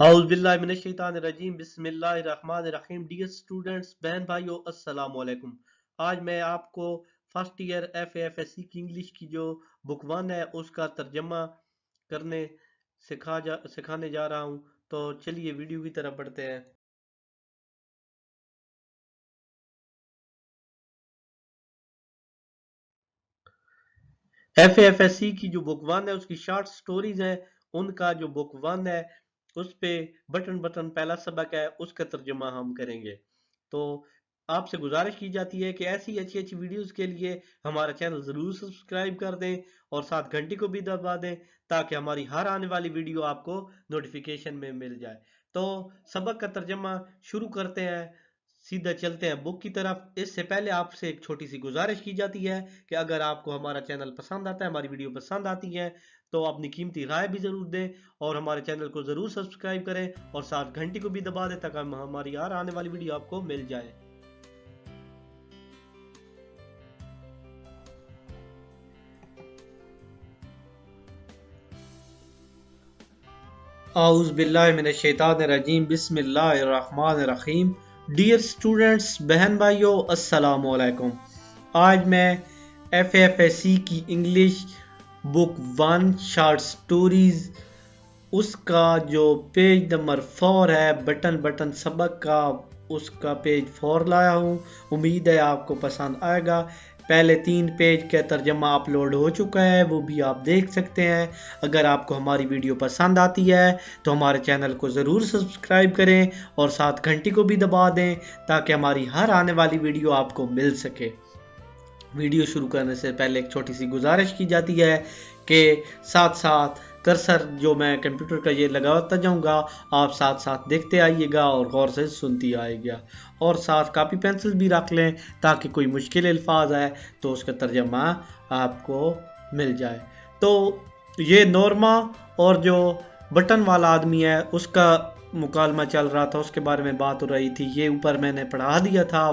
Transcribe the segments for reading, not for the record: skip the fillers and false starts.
औज़ुबिल्लाहिमिनश्शैतानिर्रजीम बिस्मिल्लाहिर्रहमानिर्रहीम। Dear students, बहन भाइयों, अस्सलाम वालेकुम। आज मैं आपको फर्स्ट ईयर FAFSC की इंग्लिश की जो बुक 1 है उसका तर्जमा करने सिखाने जा रहा हूँ। तो चलिए वीडियो की तरफ बढ़ते हैं। FAFSC की जो बुक 1 है उसकी शॉर्ट स्टोरीज है, उनका जो बुक 1 है उस पे बटन बटन पहला सबक है, उसका तर्जुमा हम करेंगे। तो आपसे गुजारिश की जाती है कि ऐसी अच्छी अच्छी वीडियोस के लिए हमारा चैनल ज़रूर सब्सक्राइब कर दें और साथ घंटी को भी दबा दें ताकि हमारी हर आने वाली वीडियो आपको नोटिफिकेशन में मिल जाए। तो सबक का तर्जुमा शुरू करते हैं, सीधा चलते हैं बुक की तरफ। इससे पहले आपसे एक छोटी सी गुजारिश की जाती है कि अगर आपको हमारा चैनल पसंद आता है, हमारी वीडियो पसंद आती है, तो अपनी कीमती राय भी ज़रूर दें और हमारे चैनल को ज़रूर सब्सक्राइब करें और साथ घंटी को भी दबा दें ताकि हमारी हर आने वाली वीडियो आपको मिल जाए। औज़ बिल्लाहि मिनश शैतानिर रजीम बिस्मिल्लाहिर रहमानिर रहीम। डियर स्टूडेंट्स, बहन भाइयों, अस्सलाम वालेकुम। आज मैं FAFSC की इंग्लिश बुक 1 शॉर्ट स्टोरीज उसका जो पेज नंबर 4 है, बटन बटन सबक का, उसका पेज 4 लाया हूँ। उम्मीद है आपको पसंद आएगा। पहले 3 पेज का तर्जमा अपलोड हो चुका है, वो भी आप देख सकते हैं। अगर आपको हमारी वीडियो पसंद आती है तो हमारे चैनल को ज़रूर सब्सक्राइब करें और साथ घंटी को भी दबा दें ताकि हमारी हर आने वाली वीडियो आपको मिल सके। वीडियो शुरू करने से पहले एक छोटी सी गुजारिश की जाती है कि साथ साथ कर्सर जो मैं कंप्यूटर का ये लगाता जाऊंगा, आप साथ साथ देखते आइएगा और गौर से सुनती आइएगा और साथ कापी पेंसिल भी रख लें ताकि कोई मुश्किल अल्फाज आए तो उसका तर्जमा आपको मिल जाए। तो ये नॉर्मा और जो बटन वाला आदमी है उसका मुकालमा चल रहा था, उसके बारे में बात हो रही थी। ये ऊपर मैंने पढ़ा दिया था,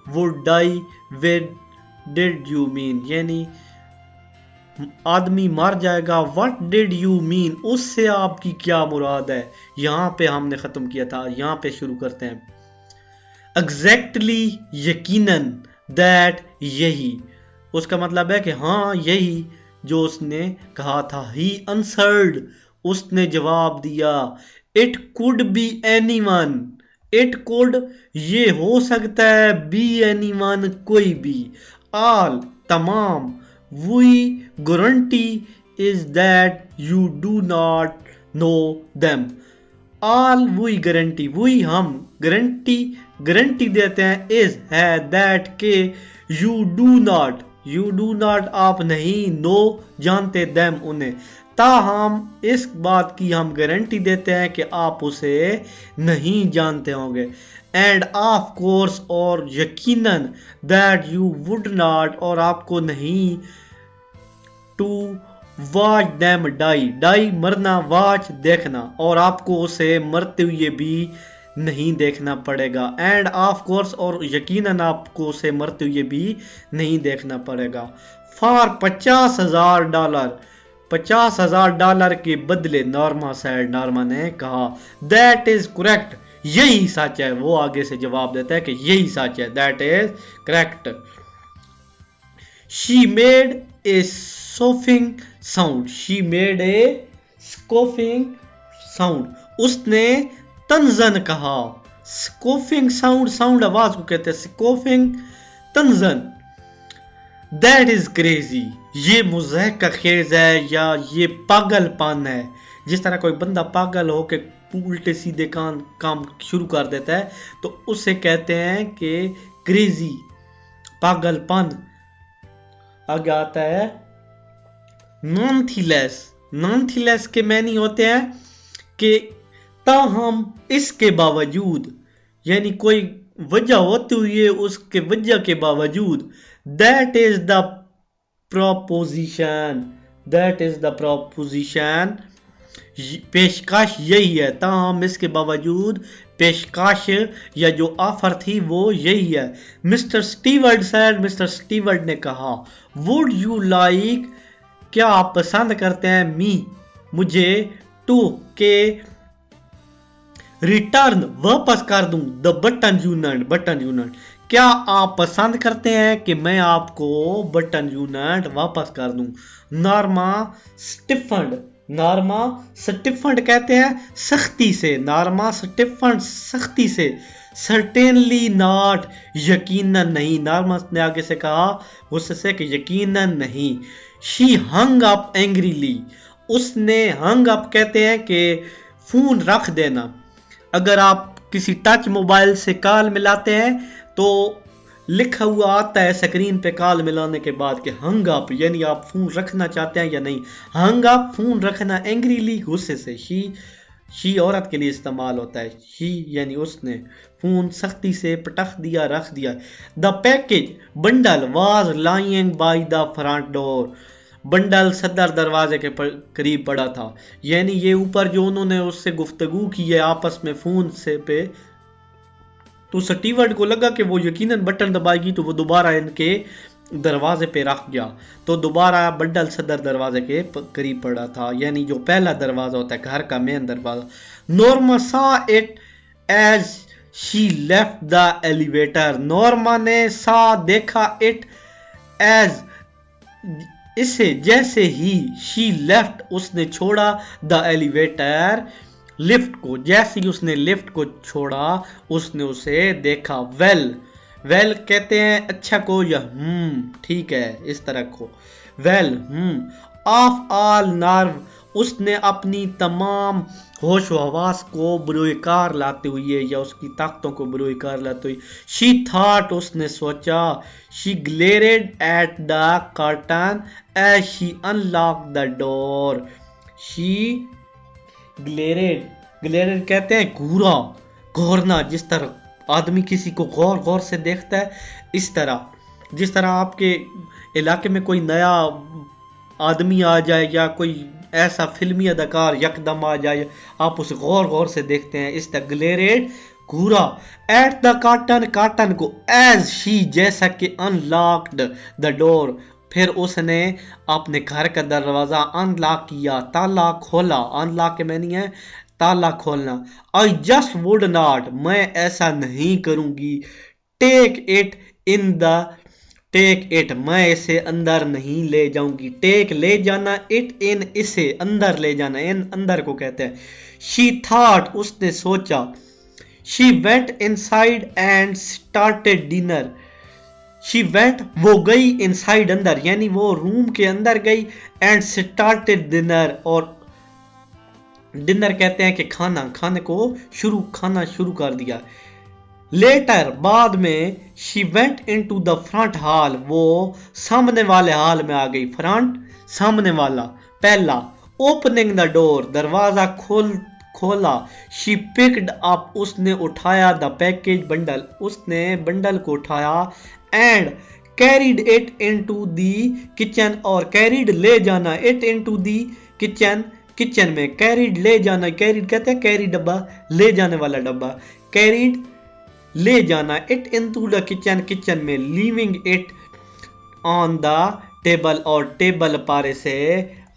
would die with did you mean, यानी आदमी मर जाएगा। व्हाट डिड यू मीन, उससे आपकी क्या मुराद है, यहाँ पे हमने खत्म किया था। यहाँ पे शुरू करते हैं। एग्जैक्टली, यकीनन, दैट, यही, उसका मतलब है कि हाँ यही जो उसने कहा था। ही आंसर्ड, उसने जवाब दिया। It could be anyone, it could, ये हो सकता है, बी एनीवन, कोई भी, all, तमाम, we guarantee is that you do not know them, all we guarantee, we हम गारंटी देते हैं, is है, that के, you do not आप नहीं, know जानते, them उन्हें, ताहम इस बात की हम गारंटी देते हैं कि आप उसे नहीं जानते होंगे। एंड ऑफ कोर्स, और यकीनन, दैट यू वुड नॉट, और आपको नहीं, to watch them die, die मरना, वॉच देखना, और आपको उसे मरते हुए भी नहीं देखना पड़ेगा। एंड ऑफ कोर्स, और यकीनन आपको उसे मरते हुए भी नहीं देखना पड़ेगा। फॉर $50,000, $50,000 के बदले, नॉर्मा सैड, नॉर्मा ने कहा। दैट इज करेक्ट, यही सच है। वो आगे से जवाब देता है कि यही सच है, that is correct. She made a scoffing sound, she made a scoffing sound, उसने तंजन कहा। स्कोफिंग साउंड, साउंड आवाज को कहते हैं, स्कोफिंग तंजन। दैट इज क्रेजी, ये मुज़हक का खेज है या ये पागलपन है। जिस तरह कोई बंदा पागल हो के उल्टे सीधे काम शुरू कर देता है तो उसे कहते हैं कि क्रेजी, पागलपन। आगे आता है नॉनथीलेस, नॉनथीलेस के मैनी होते हैं कि ताहम, इसके बावजूद, यानी कोई वजह होती हुई उसके वजह के बावजूद। That is the proposition, that is the proposition, पेशकश यही है। ताहम इसके बावजूद, पेशकश या जो ऑफर थी वो यही है। Mister steward sad, mister steward ने कहा। वुड यू लाइक, क्या आप पसंद करते हैं, मी, मुझे, टू, के, रिटर्न वापस कर दूं द बटन यूनिट। क्या आप पसंद करते हैं कि मैं आपको बटन यूनिट वापस कर दूं? नॉर्मा स्टिफन्ड कहते हैं सख्ती से। नॉर्मा स्टिफन्ड सख्ती से। सर्टेनली नॉट यकीनन नहीं। नॉर्मा ने आगे से कहा उससे कि यकीनन नहीं। She hung up angrily. उसने हंग अप कहते हैं कि फोन रख देना। अगर आप किसी टच मोबाइल से कॉल मिलाते हैं तो लिखा हुआ आता है स्क्रीन पे कॉल मिलाने के बाद कि हंग अप, यानी आप फोन रखना चाहते हैं या नहीं। हंग अप फोन रखना, एंग्रीली गुस्से से। शी औरत के लिए इस्तेमाल होता है। शी यानी उसने फोन सख्ती से पटक दिया, रख दिया। The package bundle was lying by the front door. Bundle सदर दरवाजे के करीब पड़ा था। यानी ये ऊपर जो उन्होंने उससे गुफ्तगू की है आपस में फोन से पे, तो स्टीवर्ड को लगा कि वो यकीनन बटन दबाएगी तो वो दोबारा इनके दरवाजे पे रख गया। तो दोबारा बंडल सदर दरवाजे के करीब पड़ा था, यानी जो पहला दरवाजा होता है घर का मेन दरवाजा। Norma saw it as she left the elevator. Norma ने सा देखा, इट एज इसे, जैसे ही शी लेफ्ट उसने छोड़ा, द एलिवेटर लिफ्ट को। जैसे ही उसने लिफ्ट को छोड़ा उसने उसे देखा। वेल कहते हैं अच्छा को या ठीक है, इस तरह को। Well of all nerve. उसने अपनी तमाम होश व हवास को बुरोकार लाते हुए या उसकी ताकतों को बुरोकार लाते हुए। शी थॉट उसने सोचा। She glared at the curtain as she unlock the door. She glared कहते हैं घूरा, घूरना। जिस तरह आदमी किसी को गौर से देखता है, इस तरह जिस तरह आपके इलाके में कोई नया आदमी आ जाए या कोई ऐसा फिल्मी अदाकार यकदम आ जाए, आप उसे गौर से देखते हैं, इस तरह ग्लेरेड घूरा। एट द कार्टन को, एज शी जैसा कि अनलॉक्ड द डोर, फिर उसने अपने घर का दरवाजा अनलॉक किया, ताला खोला। अनलॉक के मैंने है ताला खोलना। आई जस्ट वुड नॉट, मैं ऐसा नहीं करूंगी। टेक इट, मैं इसे अंदर नहीं ले जाऊंगी। टेक ले जाना, इट इन इसे अंदर ले जाना, इन अंदर को कहते हैं। शी थॉट उसने सोचा। She went inside and started dinner. She went वो गई, इनसाइड अंदर, यानी वो रूम के अंदर गई। एंड स्टार्टेड डिनर, और डिनर कहते हैं कि खाने को खाना शुरू कर दिया। लेटर बाद में, she went into the front hall, वो सामने वाले हॉल में आ गई। फ्रंट सामने वाला, पहला। ओपनिंग द डोर, दरवाजा खोला। शी पिक्ड अप, उसने उठाया। द पैकेज बंडल, उसने बंडल को उठाया। And carried it into the kitchen, और कैरिड ले जाना, इट इनटू द किचन में। कैरिड ले जाना, कैरिड कहते हैं कैरी डब्बा, ले जाने वाला डब्बा। कैरिड ले जाना, इट इनटू द किचन में। Leaving it on the table, और टेबल पारे से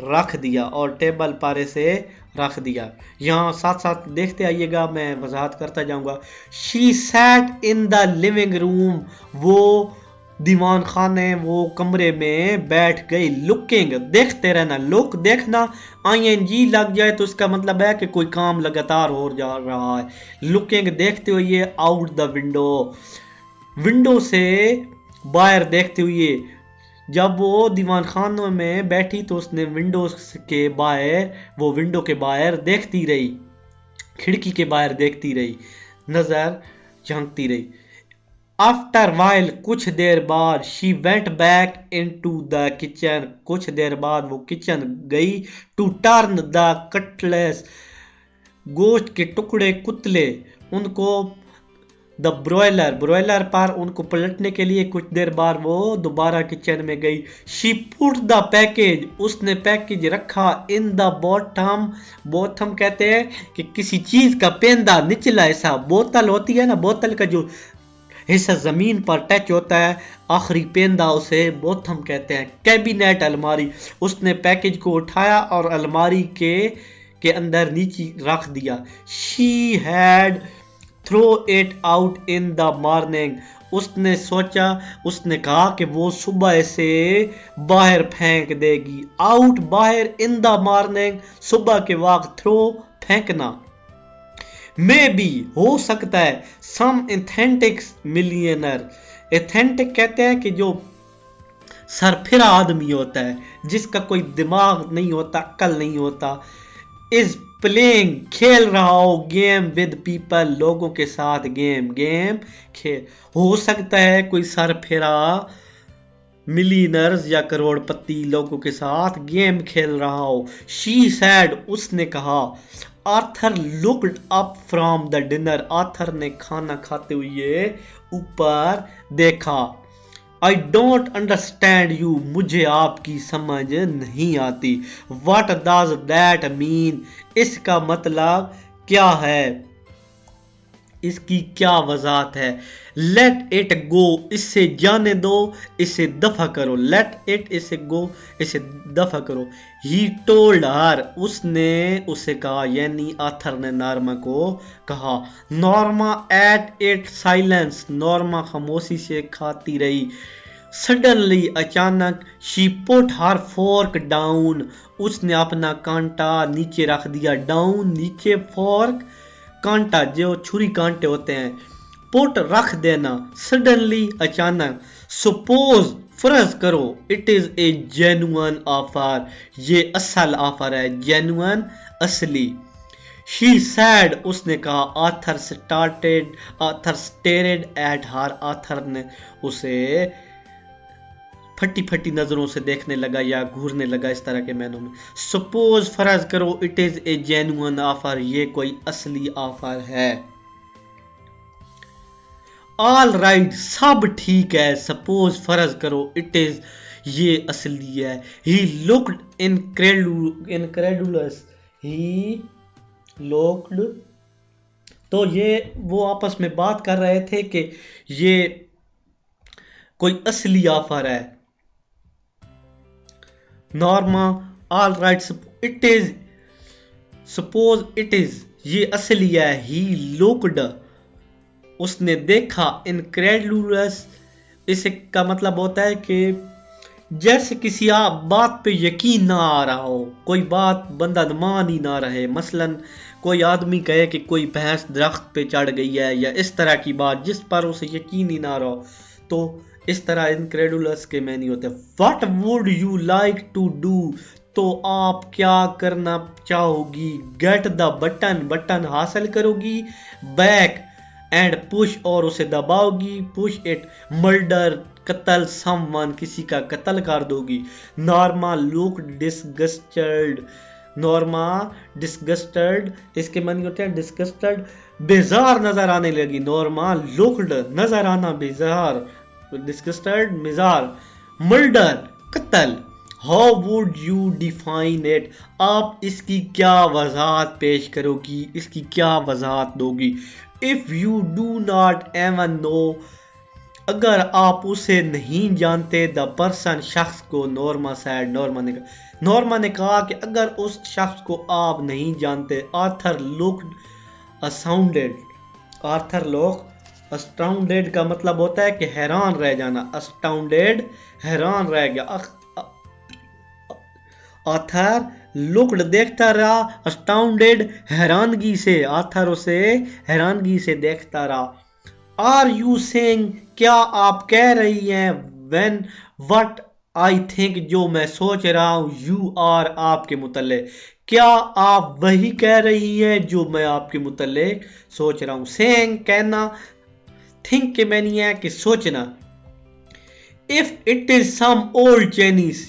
रख दिया। यहाँ साथ साथ देखते आइएगा, मैं वजाहत करता जाऊंगा। She sat in the living room, वो दीवान खाने, वो कमरे में बैठ गई। लुकिंग देखते रहना, लुक देखना, आईएनजी लग जाए तो इसका मतलब है कि कोई काम लगातार हो जा रहा है। लुकिंग देखते हुए, आउट द विंडो से बाहर देखते हुए। जब वो दीवान खानों में बैठी तो उसने विंडो के बाहर देखती रही, खिड़की के बाहर देखती रही, नजर झांकती रही। आफ्टर वाइल, कुछ देर बाद, she went back into the kitchen, कुछ देर बाद वो किचन गई। टू टर्न द कटलेस, गोश्त के टुकड़े कुतले, उनको द ब्रॉयलर पर उनको पलटने के लिए। कुछ देर बाद वो दोबारा किचन में गई। शी पुट द पैकेज, उसने पैकेज रखा। इन द बॉटम कहते हैं कि किसी चीज का पेंदा, निचला हिस्सा। बोतल होती है ना, बोतल का जो हिस्सा जमीन पर टच होता है, आखिरी पेंदा, उसे बॉटम कहते हैं। कैबिनेट अलमारी, उसने पैकेज को उठाया और अलमारी के के अंदर नीचे रख दिया। She had throw it out in the morning, उसने सोचा, उसने कहा कि वो सुबह से बाहर फेंक देगी। आउट बाहर, इन द मॉर्निंग सुबह के वक्त, थ्रो फेंकना। मे बी हो सकता है, सम एथेंटिक मिलियनर, एथेंटिक कहते हैं कि जो सरफिरा आदमी होता है, जिसका कोई दिमाग नहीं होता, अक्ल नहीं होता, इज प्लेइंग खेल रहा हो, गेम विद पीपल लोगों के साथ, गेम खेल। हो सकता है कोई सरफिरा मिलियनर्स या करोड़पति लोगों के साथ गेम खेल रहा हो। शी सैड, उसने कहा। Arthur looked up from the dinner, Arthur ने खाना खाते हुए ऊपर देखा। आई डोंट अंडरस्टैंड यू, मुझे आपकी समझ नहीं आती। वट डज दैट मीन, इसका मतलब क्या है, इसकी क्या वजाहत है। लेट इट गो, इससे जाने दो, इसे दफा करो। लेट इट, इसे गो, इसे दफा करो। ही टोल्ड हर, उसने उसे कहा, यानी आर्थर ने नॉर्मा को कहा। Norma at it silence, Norma खामोशी से खाती रही। सडनली, अचानक, she put her fork down, उसने अपना कांटा नीचे रख दिया। डाउन नीचे, फोर्क कांटा, जो छुरी कांटे होते हैं, पुट रख देना। सडनली, अचानक। सपोज, फर्ज करो, it is a genuine offer, ये असल ऑफर है, जेन्युइन, असली। शी सैड, उसने कहा। आर्थर स्टेरेड एट हर, आर्थर ने उसे फटी फटी नजरों से देखने लगा या घूरने लगा, इस तरह के मैनों में। सपोज, फर्ज करो, it is a genuine offer, ये कोई असली ऑफर है। ऑल राइट, सब ठीक है। सपोज, फर्ज करो, इट इज, ये असली है। He looked incredulous, he looked, तो ये वो आपस में बात कर रहे थे कि ये कोई असली ऑफर है। Norma, all right, it is, suppose it is, ये असली है। ही लुक्ड, उसने देखा। इनक्रेडुलस, इसका मतलब होता है कि जैसे किसी बात पे यकीन ना आ रहा हो, कोई बात बंदा मान ही ना रहे। मसलन कोई आदमी कहे कि कोई भैंस दरख्त पे चढ़ गई है, या इस तरह की बात जिस पर उसे यकीन ही ना रहा हो, तो इस तरह इनक्रेडुलस के मैनी होते हैं। What would you like to do, तो आप क्या करना चाहोगी। गेट द बटन, बटन हासिल करोगी। बैक एंड पुश, और उसे दबाओगी। पुश इट, मर्डर, कत्ल, समवन, किसी का कत्ल कर दोगी। Norma look disgusted, Norma disgusted, इसके मानी होते हैं डिस्गस्टेड, बेजार नजर आने लगी। नॉर्मा लुक्ड, नजर आना, बेजार, डिस्गस्टेड, बेजार। मर्डर, कत्ल। How would you define it, आप इसकी क्या वजाहत पेश करोगी, इसकी क्या वजाहत दोगी। If you do not even know, अगर आप उसे नहीं जानते। द पर्सन, शख्स को। नॉर्मा सैड, नॉर्मा ने कहा कि अगर उस शख्स को आप नहीं जानते। Arthur looked astounded, Arthur look astounded का मतलब होता है कि हैरान रह जाना। अस्टाउंडेड, हैरान रह गया। आर्थर लुक्ड, देखता रहा। अस्टाउंडेड, हैरानगी से। आर्थर उसे हैरानगी से देखता रहा। आर यू सेइंग, क्या आप कह रही हैं। व्हेन, व्हाट आई थिंक, जो मैं सोच रहा हूं। यू आर, आपके मुतल्लिक, क्या आप वही कह रही हैं जो मैं आपके मुतल्लिक सोच रहा हूं। सेइंग, कहना। थिंक के मैनी है कि सोचना। If it is some old Chinese,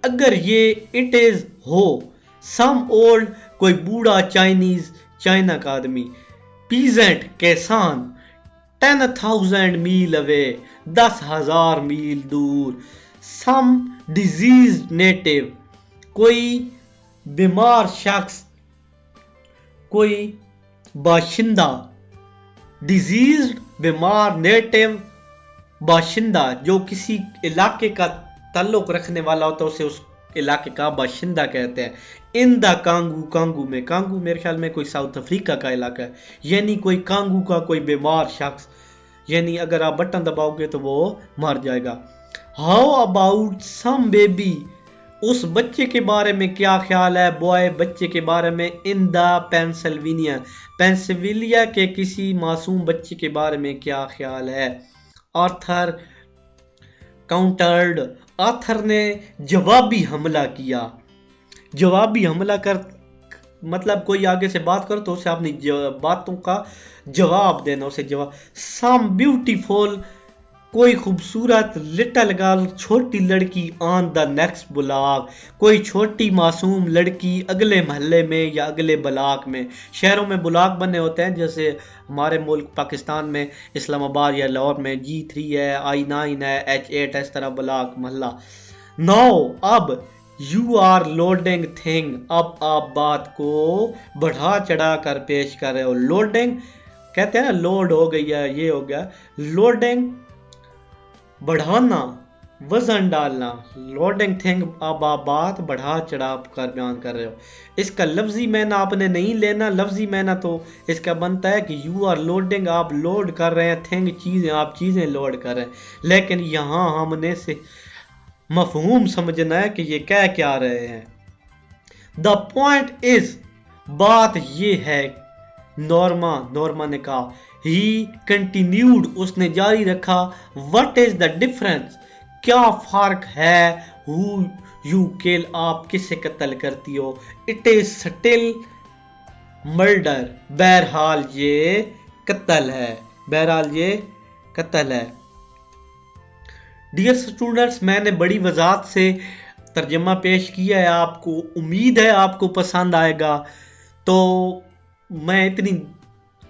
अगर ये इट इज हो, सम ओल्ड, कोई बूढ़ा चाइनीज, चाइना का आदमी। पीजेंट, किसान। 10,000 मील अवे, 10,000 मील दूर। सम डिजीज नेटिव, कोई बीमार शख्स, कोई बाशिंदा। डिजीज, बीमार, नेटिव, बाशिंदा, जो किसी इलाके का ताल्लुक रखने वाला होता है, उसे उस इलाके का बाशिंदा कहते हैं। इन द कांगू, कांगू में, कांगू मेरे ख्याल में कोई साउथ अफ्रीका का इलाका है, यानी कोई कांगू का कोई बीमार शख्स, यानी अगर आप बटन दबाओगे तो वो मर जाएगा। हाउ अबाउट सम बेबी, उस बच्चे के बारे में क्या ख्याल है, बॉय बच्चे के बारे में। इन द पेंसिल्वेनिया, पेंसिल्वेनिया के किसी मासूम बच्चे के बारे में क्या ख्याल है। आर्थर काउंटर्ड, आर्थर ने जवाबी हमला किया। जवाबी हमला कर मतलब कोई आगे से बात करो तो उसे अपनी बातों का जवाब देना, उसे जवाब। सम ब्यूटीफुल, कोई खूबसूरत, लिटिल गर्ल, छोटी लड़की, ऑन द नेक्स्ट ब्लॉक, कोई छोटी मासूम लड़की अगले मोहल्ले में या अगले ब्लॉक में। शहरों में ब्लॉक बने होते हैं, जैसे हमारे मुल्क पाकिस्तान में इस्लामाबाद या लाहौर में G3 है, I9 है, H8, इस तरह ब्लॉक मोहल्ला। नाउ अब यू आर लोडिंग थिंग, अब आप बात को बढ़ा चढ़ा कर पेश कर रहे हो। लोडिंग कहते हैं ना, लोड हो गई है, ये हो गया। लोडिंग बढ़ाना, वजन डालना। लोडिंग थिंग, अब आप बात बढ़ा चढ़ा कर बयान कर रहे हो। इसका लफ्जी मैना आपने नहीं लेना, लफ्जी मैना तो इसका बनता है कि यू आर लोडिंग, आप लोड कर रहे हैं, थिंग चीजें, आप चीजें लोड कर रहे हैं। लेकिन यहां हमने से मफहूम समझना है कि ये कह क्या रहे हैं। द पॉइंट इज, बात ये है, नॉर्मा ने कहा। ही कंटिन्यूड, उसने जारी रखा। व्हाट इज द डिफरेंस, क्या फर्क है। हु यू किल, आप किसे कत्ल करती हो। इट इज स्टिल मर्डर, बहरहाल ये कत्ल है, बहरहाल ये कत्ल है। डियर स्टूडेंट्स, मैंने बड़ी वजाहत से तर्जमा पेश किया है, आपको उम्मीद है आपको पसंद आएगा। तो मैं इतनी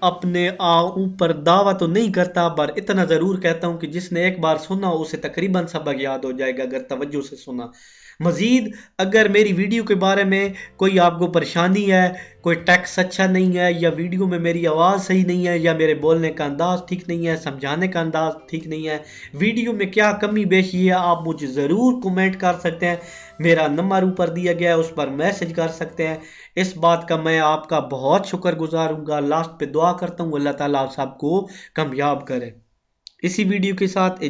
अपने ऊपर दावा तो नहीं करता, पर इतना ज़रूर कहता हूं कि जिसने एक बार सुना उसे तकरीबन सबक याद हो जाएगा अगर तवज्जो से सुना। मज़ीद अगर मेरी वीडियो के बारे में कोई आपको परेशानी है, कोई टेक्स्ट अच्छा नहीं है, या वीडियो में मेरी आवाज़ सही नहीं है, या मेरे बोलने का अंदाज़ ठीक नहीं है, समझाने का अंदाज़ ठीक नहीं है, वीडियो में क्या कमी बेशी है, आप मुझे ज़रूर कमेंट कर सकते हैं। मेरा नंबर ऊपर दिया गया है, उस पर मैसेज कर सकते हैं। इस बात का मैं आपका बहुत शुक्रगुजार हूँगा। लास्ट पे दुआ करता हूँ अल्लाह ताला आप सबको कामयाब करे। इसी वीडियो के साथ